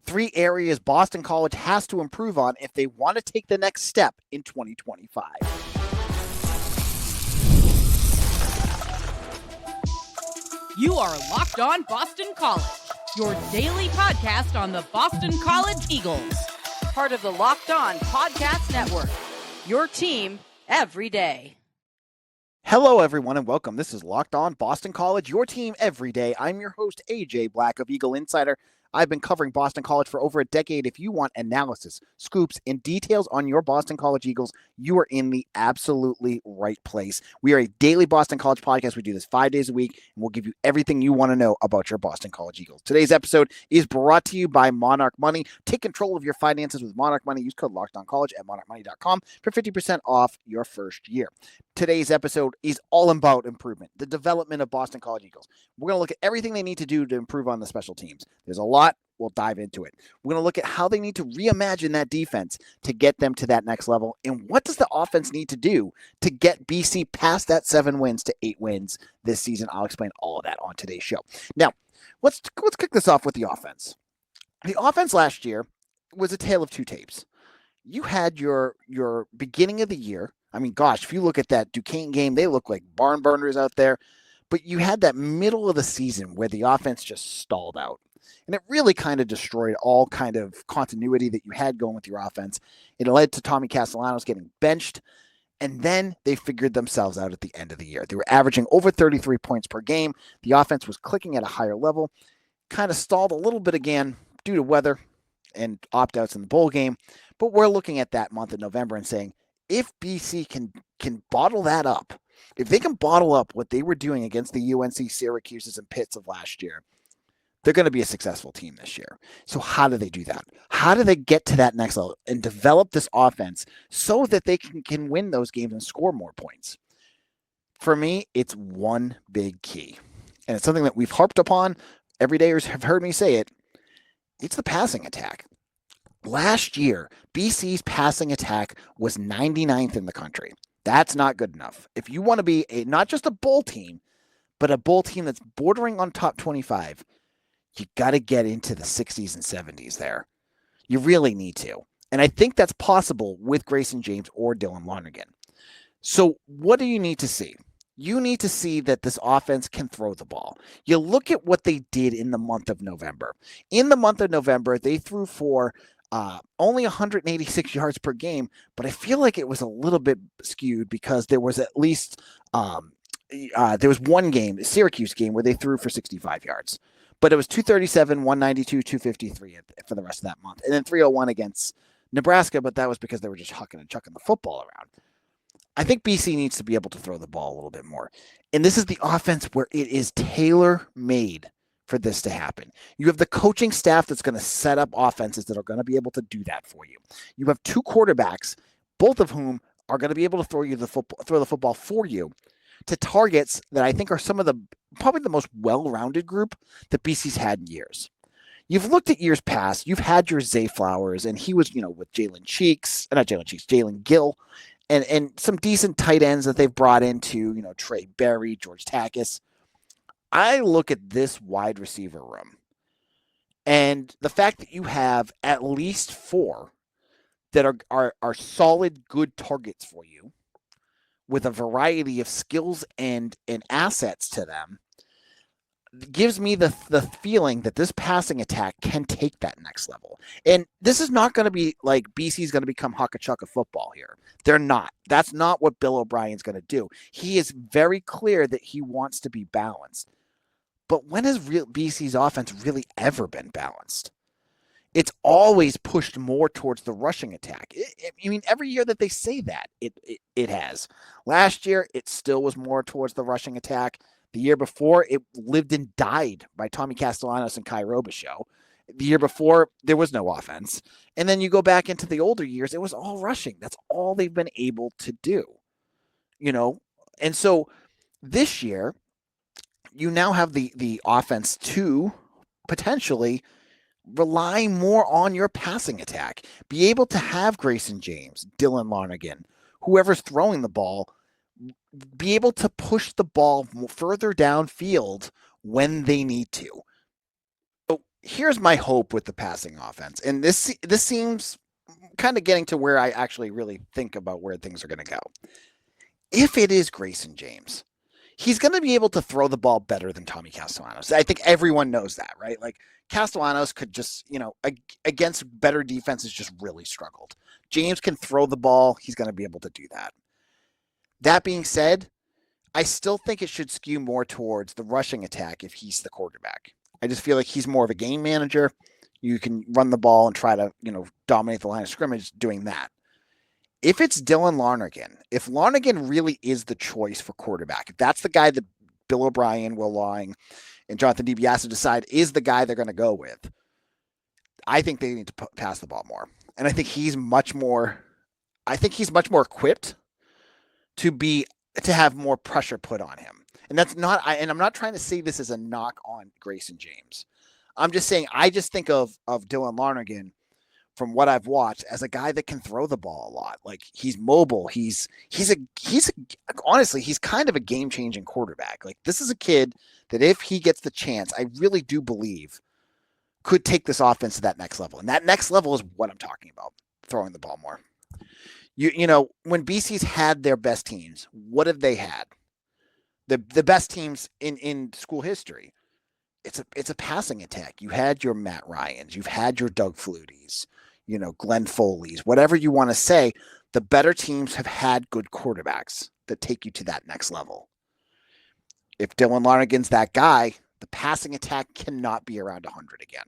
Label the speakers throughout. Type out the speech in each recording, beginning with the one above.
Speaker 1: 3 areas Boston College has to improve on if they want to take the next step in 2025.
Speaker 2: You are Locked On Boston College, your daily podcast on the Boston College Eagles. Part of the Locked On Podcast Network, your team every day.
Speaker 1: Hello, everyone, and welcome. This is Locked On Boston College, your team every day. I'm your host, AJ Black of Eagle Insider. I've been covering Boston College for over a decade. If you want analysis, scoops, and details on your Boston College Eagles, you are in the absolutely right place. We are a daily Boston College podcast. We do this 5 days a week, and we'll give you everything you want to know about your Boston College Eagles. Today's episode is brought to you by Monarch Money. Take control of your finances with Monarch Money. Use code LOCKEDONCollege at monarchmoney.com for 50% off your first year. Today's episode is all about improvement, the development of Boston College Eagles. We're going to look at everything they need to do to improve on the special teams. There's a lot. We'll dive into it. We're going to look at how they need to reimagine that defense to get them to that next level. And what does the offense need to do to get BC past that 7 wins to 8 wins this season? I'll explain all of that on today's show. Now, let's kick this off with the offense. The offense last year was a tale of two tapes. You had your beginning of the year. I mean, gosh, if you look at that Duquesne game, they look like barn burners out there. But you had that middle of the season where the offense just stalled out. And it really kind of destroyed all kind of continuity that you had going with your offense. It led to Tommy Castellanos getting benched. And then they figured themselves out at the end of the year. They were averaging over 33 points per game. The offense was clicking at a higher level. Kind of stalled a little bit again due to weather and opt-outs in the bowl game. But we're looking at that month of November and saying, if BC can bottle that up, if they can bottle up what they were doing against the UNC Syracuses and Pitts of last year, they're going to be a successful team this year. So how do they do that? How do they get to that next level and develop this offense so that they can win those games and score more points? For me, it's one big key. And it's something that we've harped upon. Everydayers have heard me say it. It's the passing attack. Last year, BC's passing attack was 99th in the country. That's not good enough. If you want to be not just a bowl team, but a bowl team that's bordering on top 25, you got to get into the 60s and 70s there. You really need to. And I think that's possible with Grayson James or Dylan Lonergan. So what do you need to see? You need to see that this offense can throw the ball. You look at what they did in the month of November. In the month of November, they threw for only 186 yards per game, but I feel like it was a little bit skewed because there was at least there was one game, the Syracuse game, where they threw for 65 yards. But it was 237, 192, 253 for the rest of that month. And then 301 against Nebraska, but that was because they were just hucking and chucking the football around. I think BC needs to be able to throw the ball a little bit more. And this is the offense where it is tailor-made for this to happen. You have the coaching staff that's going to set up offenses that are going to be able to do that for you. You have 2 quarterbacks, both of whom are going to be able to throw the football for you to targets that I think are some of probably the most well-rounded group that BC's had in years. You've looked at years past. You've had your Zay Flowers, and he was, with Jalen Gill, and some decent tight ends that they've brought into, Trey Berry, George Takis. I look at this wide receiver room, and the fact that you have at least 4 that are solid, good targets for you, with a variety of skills and assets to them, gives me the feeling that this passing attack can take that next level. And this is not going to be like BC's going to become Hucka-Chucka football here. They're not. That's not what Bill O'Brien's going to do. He is very clear that he wants to be balanced. But when has BC's offense really ever been balanced? It's always pushed more towards the rushing attack. Every year that they say that, it has. Last year, it still was more towards the rushing attack. The year before, it lived and died by Tommy Castellanos and Kai Robichaux. The year before, there was no offense. And then you go back into the older years, it was all rushing. That's all they've been able to do. And so this year, you now have the offense to potentially rely more on your passing attack. Be able to have Grayson James, Dylan Lonergan, whoever's throwing the ball, be able to push the ball further downfield when they need to. So here's my hope with the passing offense. And this seems kind of getting to where I actually really think about where things are going to go. If it is Grayson James, he's going to be able to throw the ball better than Tommy Castellanos. I think everyone knows that, right? Like Castellanos could just, against better defenses, just really struggled. James can throw the ball. He's going to be able to do that. That being said, I still think it should skew more towards the rushing attack if he's the quarterback. I just feel like he's more of a game manager. You can run the ball and try to, dominate the line of scrimmage doing that. If it's Dylan Lonergan, if Lonergan really is the choice for quarterback, if that's the guy that Bill O'Brien, Will Lawing, and Jonathan DiBiase decide is the guy they're going to go with, I think they need to pass the ball more. And I think he's much more equipped to have more pressure put on him. And that's not, and I'm not trying to say this as a knock on Grayson James. I'm just saying, I just think of Dylan Lonergan from what I've watched as a guy that can throw the ball a lot. Like he's mobile. He's honestly, he's kind of a game changing quarterback. Like this is a kid that if he gets the chance, I really do believe could take this offense to that next level. And that next level is what I'm talking about, throwing the ball more. When BC's had their best teams, what have they had? The best teams in school history. It's a passing attack. You had your Matt Ryans, you've had your Doug Flutys, Glenn Foley's, whatever you want to say. The better teams have had good quarterbacks that take you to that next level. If Dylan Lonergan's that guy, the passing attack cannot be around 100 again.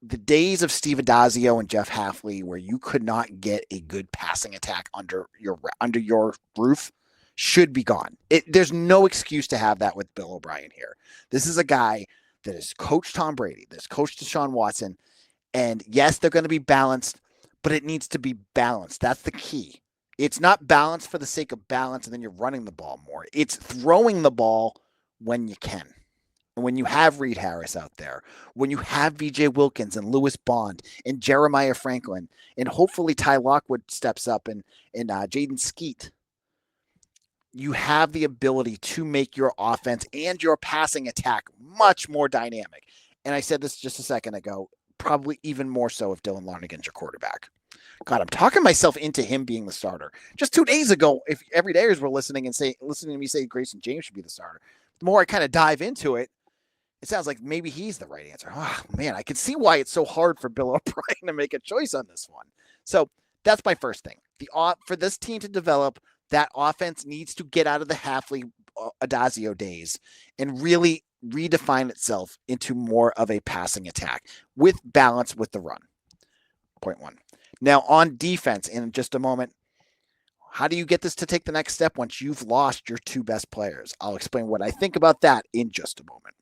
Speaker 1: The days of Steve Adazio and Jeff Hafley where you could not get a good passing attack under your roof should be gone. There's no excuse to have that with Bill O'Brien here. This is a guy that has coached Tom Brady, that's coached Deshaun Watson, and yes, they're going to be balanced, but it needs to be balanced. That's the key. It's not balanced for the sake of balance and then you're running the ball more. It's throwing the ball when you can. And when you have Reed Harris out there, when you have VJ Wilkins and Lewis Bond and Jeremiah Franklin, and hopefully Ty Lockwood steps up and Jaden Skeet, you have the ability to make your offense and your passing attack much more dynamic. And I said this just a second ago, probably even more so if Dylan Lonergan's your quarterback. God, I'm talking myself into him being the starter. Just 2 days ago, if everydayers were listening to me say Grayson James should be the starter, the more I kind of dive into it, it sounds like maybe he's the right answer. Oh, man, I can see why it's so hard for Bill O'Brien to make a choice on this one. So that's my first thing. For this team to develop, that offense needs to get out of the Hafley Adazio days and really redefine itself into more of a passing attack with balance with the run. Point one. Now on defense, in just a moment, how do you get this to take the next step once you've lost your 2 best players? I'll explain what I think about that in just a moment.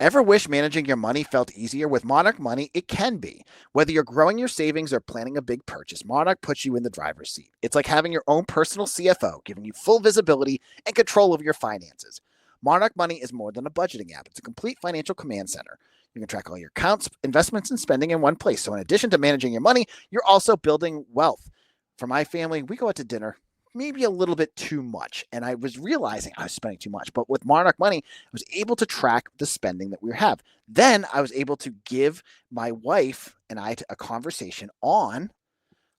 Speaker 1: Ever wish managing your money felt easier? With Monarch Money, it can be. Whether you're growing your savings or planning a big purchase, Monarch puts you in the driver's seat. It's like having your own personal CFO, giving you full visibility and control of your finances. Monarch Money is more than a budgeting app. It's a complete financial command center. You can track all your accounts, investments, and spending in one place. So in addition to managing your money, you're also building wealth. For my family, we go out to dinner maybe a little bit too much. And I was realizing I was spending too much. But with Monarch Money, I was able to track the spending that we have. Then I was able to give my wife and I a conversation on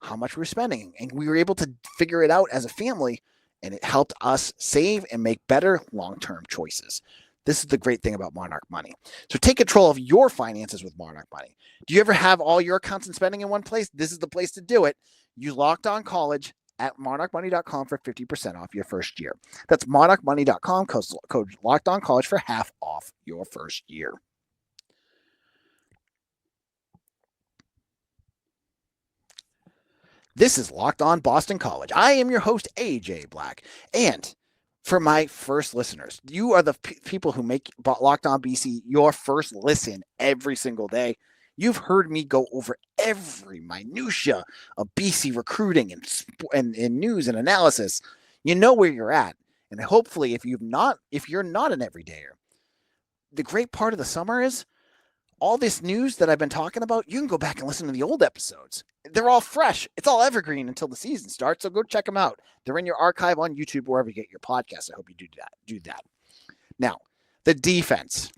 Speaker 1: how much we were spending. And we were able to figure it out as a family. And it helped us save and make better long-term choices. This is the great thing about Monarch Money. So take control of your finances with Monarch Money. Do you ever have all your accounts and spending in one place? This is the place to do it. Use Locked On College at monarchmoney.com for 50% off your first year. That's monarchmoney.com, code Locked On College for half off your first year. This is Locked On Boston College. I am your host, AJ Black. And for my first listeners, you are the people who make Locked On BC your first listen every single day. You've heard me go over every minutia of BC recruiting and news and analysis. You know where you're at. And hopefully, if you're not an everydayer, the great part of the summer is all this news that I've been talking about, you can go back and listen to the old episodes. They're all fresh. It's all evergreen until the season starts. So go check them out. They're in your archive on YouTube, wherever you get your podcasts. I hope you do that. Now, The defense,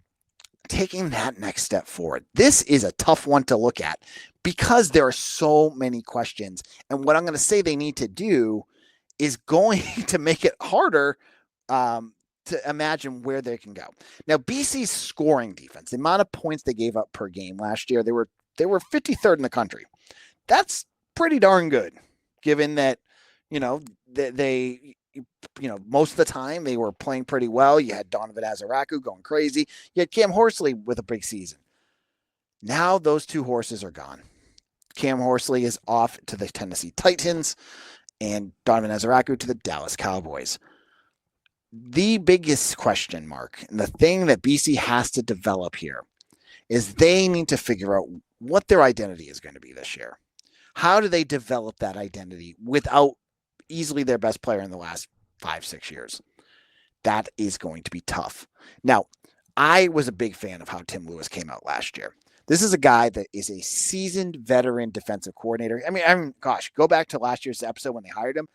Speaker 1: taking that next step forward. This is a tough one to look at because there are so many questions. And what I'm going to say they need to do is going to make it harder to imagine where they can go. Now, BC's scoring defense, the amount of points they gave up per game last year, they were 53rd in the country. That's pretty darn good, given that, they most of the time they were playing pretty well. You had Donovan Azaraku going crazy. You had Cam Horsley with a big season. Now those two horses are gone. Cam Horsley is off to the Tennessee Titans and Donovan Azaraku to the Dallas Cowboys. The biggest question mark, and the thing that BC has to develop here, is they need to figure out what their identity is going to be this year. How do they develop that identity without easily their best player in the last 5-6 years? That is going to be tough. Now, I was a big fan of how Tim Lewis came out last year. This is a guy that is a seasoned veteran defensive coordinator. I mean, gosh, go back to last year's episode when they hired him.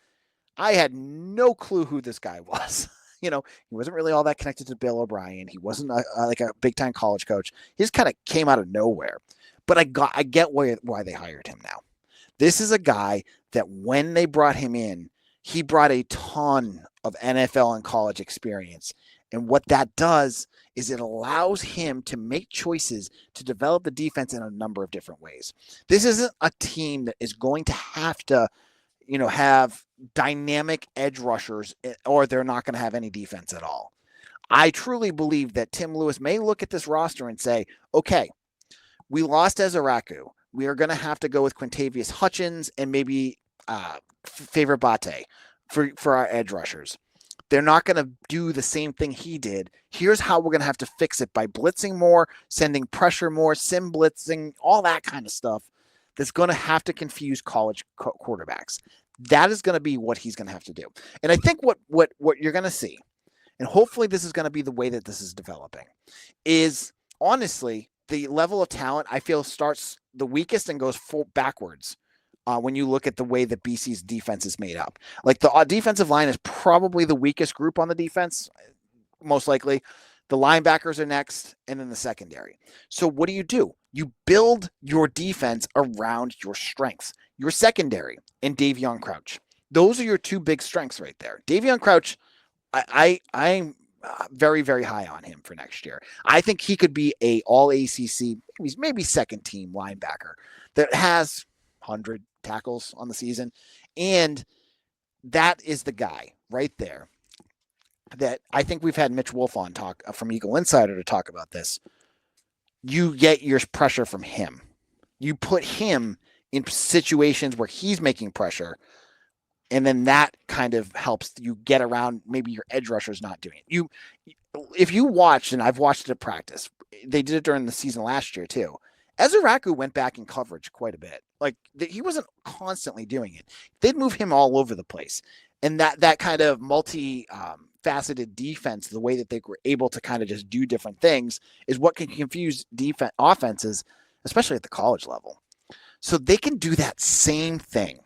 Speaker 1: I had no clue who this guy was. He wasn't really all that connected to Bill O'Brien. He wasn't like a big-time college coach. He just kind of came out of nowhere. But I get why they hired him now. This is a guy that when they brought him in, he brought a ton of NFL and college experience. And what that does is it allows him to make choices to develop the defense in a number of different ways. This isn't a team that is going to have to, have dynamic edge rushers, or they're not going to have any defense at all. I truly believe that Tim Lewis may look at this roster and say, okay, we lost Ezaraku. We are going to have to go with Quintavious Hutchins and maybe Favor Bate for our edge rushers. They're not going to do the same thing he did. Here's how we're going to have to fix it: by blitzing more, sending pressure more, sim blitzing, all that kind of stuff that's going to have to confuse college quarterbacks. That is going to be what he's going to have to do. And I think what you're going to see, and hopefully this is going to be the way that this is developing, is honestly the level of talent I feel starts the weakest and goes backwards when you look at the way that BC's defense is made up. Like the defensive line is probably the weakest group on the defense, most likely. The linebackers are next, and then the secondary. So what do? You build your defense around your strengths, your secondary, and Davion Crouch. Those are your two big strengths right there. Davion Crouch, I'm very, very high on him for next year. I think he could be a all ACC, maybe second team linebacker that has 100 tackles on the season. And that is the guy right there that I think we've had Mitch Wolf on talk from Eagle Insider to talk about this. You get your pressure from him. You put him in situations where he's making pressure, and then that kind of helps you get around maybe your edge rushers not doing it. If you watched, and I've watched it at practice, they did it during the season last year too. Ezaraku went back in coverage quite a bit. Like he wasn't constantly doing it. They'd move him all over the place. And that kind of multi-faceted defense, the way that they were able to kind of just do different things, is what can confuse offenses, especially at the college level. So they can do that same thing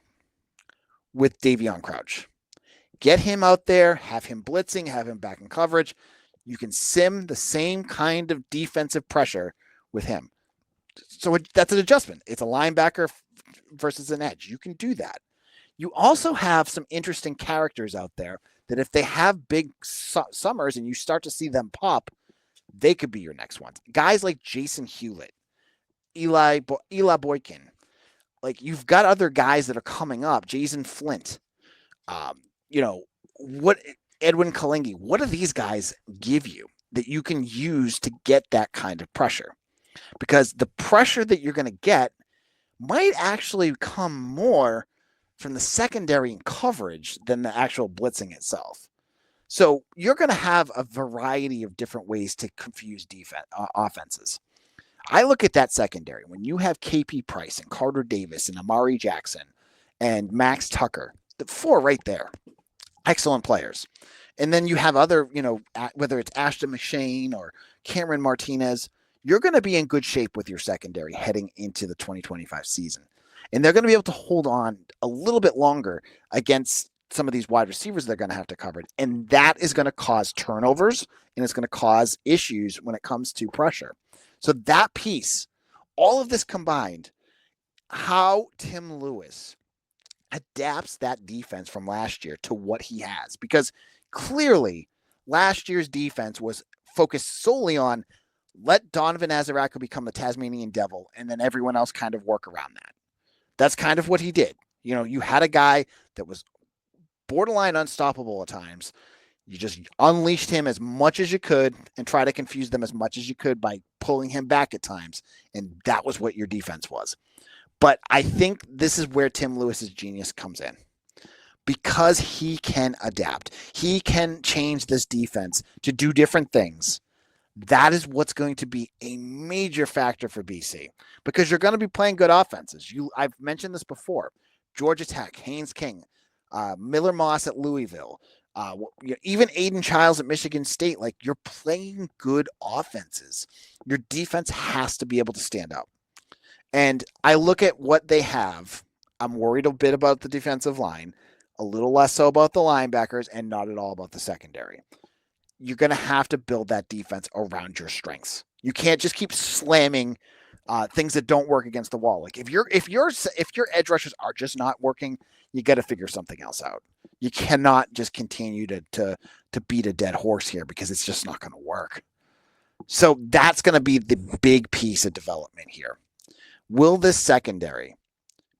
Speaker 1: with Davion Crouch. Get him out there, have him blitzing, have him back in coverage. You can sim the same kind of defensive pressure with him. So that's an adjustment. It's a linebacker versus an edge. You can do that. You also have some interesting characters out there that if they have big summers and you start to see them pop, they could be your next ones. Guys like Jason Hewlett, Eli Boykin. Like you've got other guys that are coming up. Jason Flint. What Edwin Kalingi. What do these guys give you that you can use to get that kind of pressure? Because the pressure that you're going to get might actually come more from the secondary and coverage than the actual blitzing itself. So you're going to have a variety of different ways to confuse offenses. I look at that secondary. When you have KP Price and Carter Davis and Amari Jackson and Max Tucker, the four right there, excellent players. And then you have other, whether it's Ashton McShane or Cameron Martinez, you're going to be in good shape with your secondary heading into the 2025 season. And they're going to be able to hold on a little bit longer against some of these wide receivers they're going to have to cover. And that is going to cause turnovers, and it's going to cause issues when it comes to pressure. So that piece, all of this combined, how Tim Lewis adapts that defense from last year to what he has. Because clearly last year's defense was focused solely on let Donovan Azaraco become the Tasmanian devil, and then everyone else kind of work around that. That's kind of what he did. You know, you had a guy that was borderline unstoppable at times. You just unleashed him as much as you could and try to confuse them as much as you could by pulling him back at times. And that was what your defense was. But I think this is where Tim Lewis's genius comes in. Because he can adapt. He can change this defense to do different things. That is what's going to be a major factor for BC, because you're going to be playing good offenses. I've mentioned this before. Georgia Tech, Haynes King, Miller Moss at Louisville, even Aiden Childs at Michigan State. Like, you're playing good offenses. Your defense has to be able to stand up. And I look at what they have. I'm worried a bit about the defensive line, a little less so about the linebackers, and not at all about the secondary. You're going to have to build that defense around your strengths. You can't just keep slamming things that don't work against the wall. Like if your edge rushers are just not working, you got to figure something else out. You cannot just continue to beat a dead horse here, because it's just not going to work. So that's going to be the big piece of development here. Will this secondary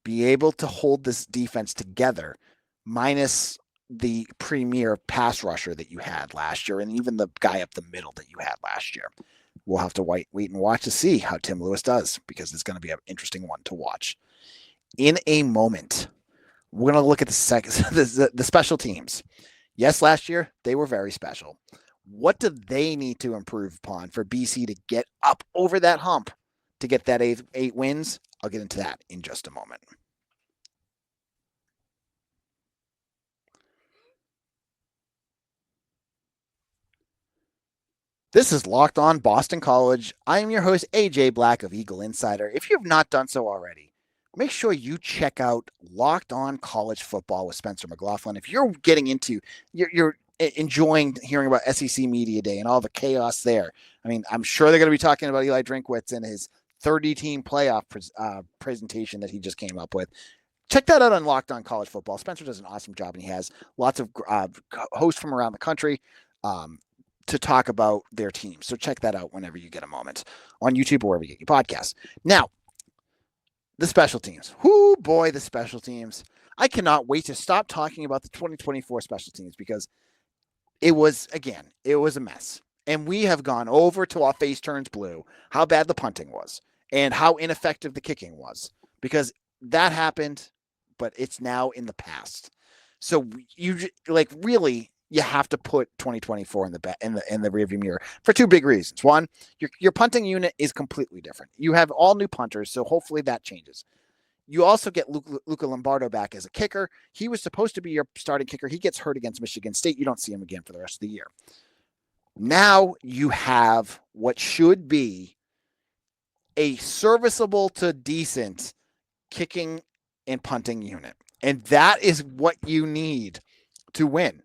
Speaker 1: be able to hold this defense together, minus the premier pass rusher that you had last year, and even the guy up the middle that you had last year? We'll have to wait and watch to see how Tim Lewis does, because it's going to be an interesting one to watch. In a moment, we're going to look at the special teams. Yes, last year they were very special. What do they need to improve upon for BC to get up over that hump to get that eight wins? I'll get into that in just a moment. This is Locked On Boston College. I am your host, AJ Black of Eagle Insider. If you have not done so already, make sure you check out Locked On College Football with Spencer McLaughlin. If you're getting into, you're enjoying hearing about SEC Media Day and all the chaos there. I mean, I'm sure they're going to be talking about Eli Drinkwitz and his 30-team playoff presentation that he just came up with. Check that out on Locked On College Football. Spencer does an awesome job, and he has lots of hosts from around the country to talk about their team. So check that out whenever you get a moment on YouTube or wherever you get your podcasts. Now, the special teams. Whoo, boy, the special teams. I cannot wait to stop talking about the 2024 special teams, because it was a mess. And we have gone over till our face turns blue how bad the punting was and how ineffective the kicking was, because that happened, but it's now in the past. So you have to put 2024 in the rearview mirror for two big reasons. One, your punting unit is completely different. You have all new punters, so hopefully that changes. You also get Luca Lombardo back as a kicker. He was supposed to be your starting kicker. He gets hurt against Michigan State. You don't see him again for the rest of the year. Now you have what should be a serviceable to decent kicking and punting unit. And that is what you need to win.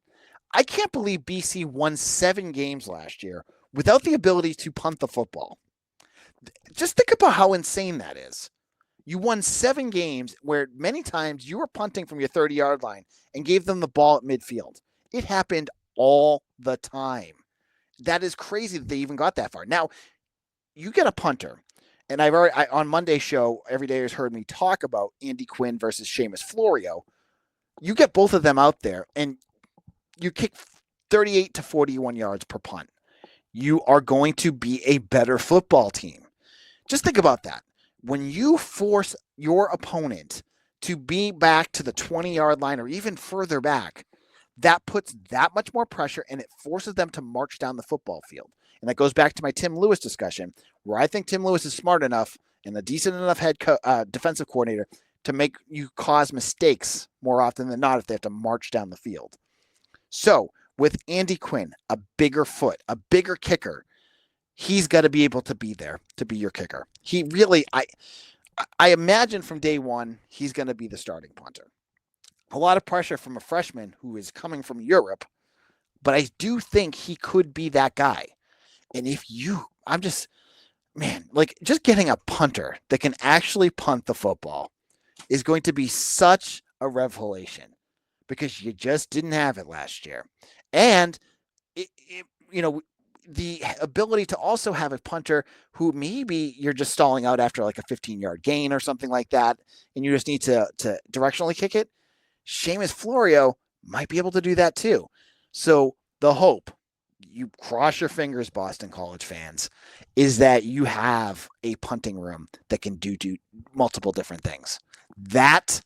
Speaker 1: I can't believe BC won 7 games last year without the ability to punt the football. Just think about how insane that is. You won 7 games where many times you were punting from your 30-yard line and gave them the ball at midfield. It happened all the time. That is crazy that they even got that far. Now, you get a punter, and on Monday's show, every day has heard me talk about Andy Quinn versus Seamus Florio. You get both of them out there, and you kick 38 to 41 yards per punt. You are going to be a better football team. Just think about that. When you force your opponent to be back to the 20-yard line or even further back, that puts that much more pressure, and it forces them to march down the football field. And that goes back to my Tim Lewis discussion, where I think Tim Lewis is smart enough and a decent enough defensive coordinator to make you cause mistakes more often than not if they have to march down the field. So with Andy Quinn, a bigger foot, a bigger kicker, he's got to be able to be there to be your kicker. He really, I imagine from day one, he's going to be the starting punter. a lot of pressure from a freshman who is coming from Europe, but I do think he could be that guy. And just getting a punter that can actually punt the football is going to be such a revelation because you just didn't have it last year. And the ability to also have a punter who maybe you're just stalling out after like a 15-yard gain or something like that, and you just need to directionally kick it. Seamus Florio might be able to do that too. So the hope, you cross your fingers, Boston College fans, is that you have a punting room that can do multiple different things. That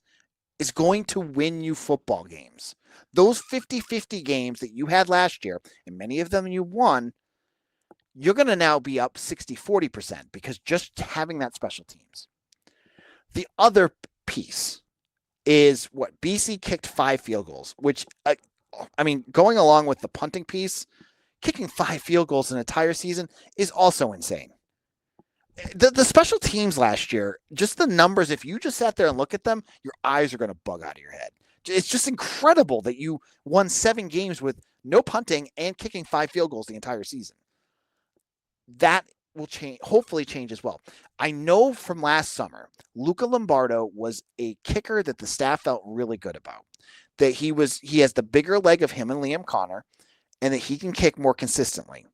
Speaker 1: is going to win you football games. Those 50-50 games that you had last year, and many of them you won, you're going to now be up 60-40% because just having that special teams. The other piece is what BC kicked 5 field goals, which, going along with the punting piece, kicking 5 field goals an entire season is also insane. The special teams last year, just the numbers, if you just sat there and look at them, your eyes are going to bug out of your head. It's just incredible that you won 7 games with no punting and kicking 5 field goals the entire season. That will change, hopefully change as well. I know from last summer, Luca Lombardo was a kicker that the staff felt really good about. That he has the bigger leg of him and Liam Connor, and that he can kick more consistently.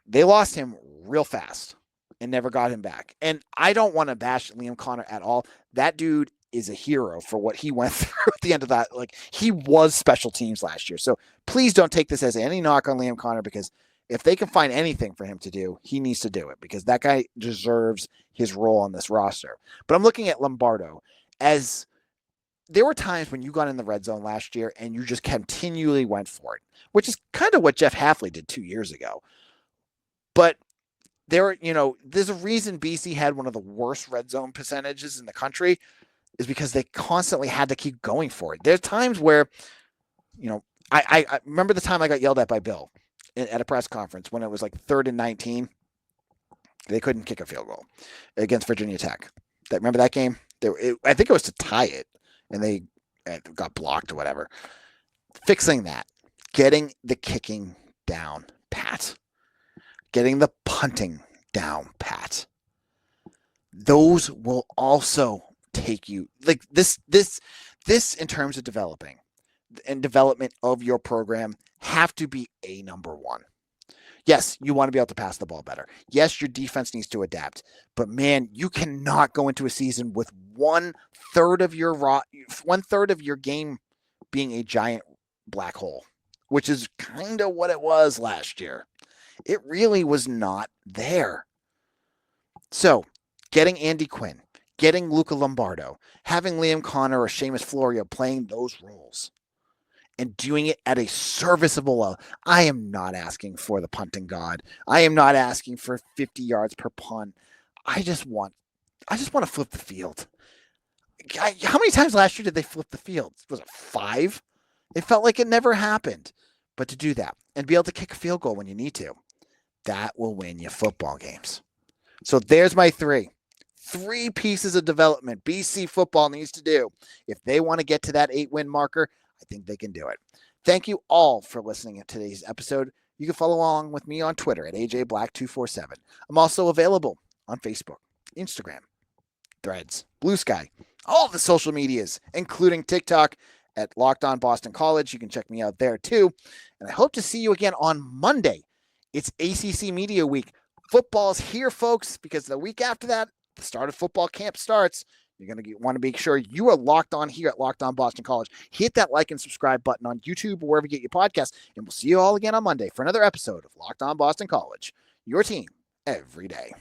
Speaker 1: They lost him real fast and never got him back. And I don't want to bash Liam Connor at all. That dude is a hero for what he went through at the end of that. Like, he was special teams last year. So please don't take this as any knock on Liam Connor, because if they can find anything for him to do, he needs to do it, because that guy deserves his role on this roster. But I'm looking at Lombardo as there were times when you got in the red zone last year and you just continually went for it, which is kind of what Jeff Hafley did 2 years ago. But there's a reason BC had one of the worst red zone percentages in the country, is because they constantly had to keep going for it. There's times where, I remember the time I got yelled at by Bill at a press conference when it was like 3rd and 19. They couldn't kick a field goal against Virginia Tech. Remember that game? I think it was to tie it, and they got blocked or whatever. Fixing that, getting the kicking down pat, getting the punting down pat. Those will also take you like this in terms of development of your program have to be a number one. Yes, you want to be able to pass the ball better. Yes, your defense needs to adapt. But man, you cannot go into a season with 1/3 of your game being a giant black hole, which is kind of what it was last year. It really was not there. So, getting Andy Quinn, getting Luca Lombardo, having Liam Connor or Seamus Florio playing those roles, and doing it at a serviceable level. I am not asking for the punting god. I am not asking for 50 yards per punt. I just want to flip the field. How many times last year did they flip the field? Was it 5? It felt like it never happened. But to do that and be able to kick a field goal when you need to, that will win you football games. So there's my 3 pieces of development BC football needs to do if they want to get to that 8-win marker. I think they can do it. Thank you all for listening to today's episode. You can follow along with me on Twitter at AJBlack247. I'm also available on Facebook, Instagram, Threads, Blue Sky, all the social medias, including TikTok at Locked On Boston College. You can check me out there too. And I hope to see you again on Monday. It's ACC Media Week. Football's here, folks, because the week after that, the start of football camp starts. You're going to want to make sure you are locked on here at Locked On Boston College. Hit that like and subscribe button on YouTube or wherever you get your podcasts. And we'll see you all again on Monday for another episode of Locked On Boston College, your team every day.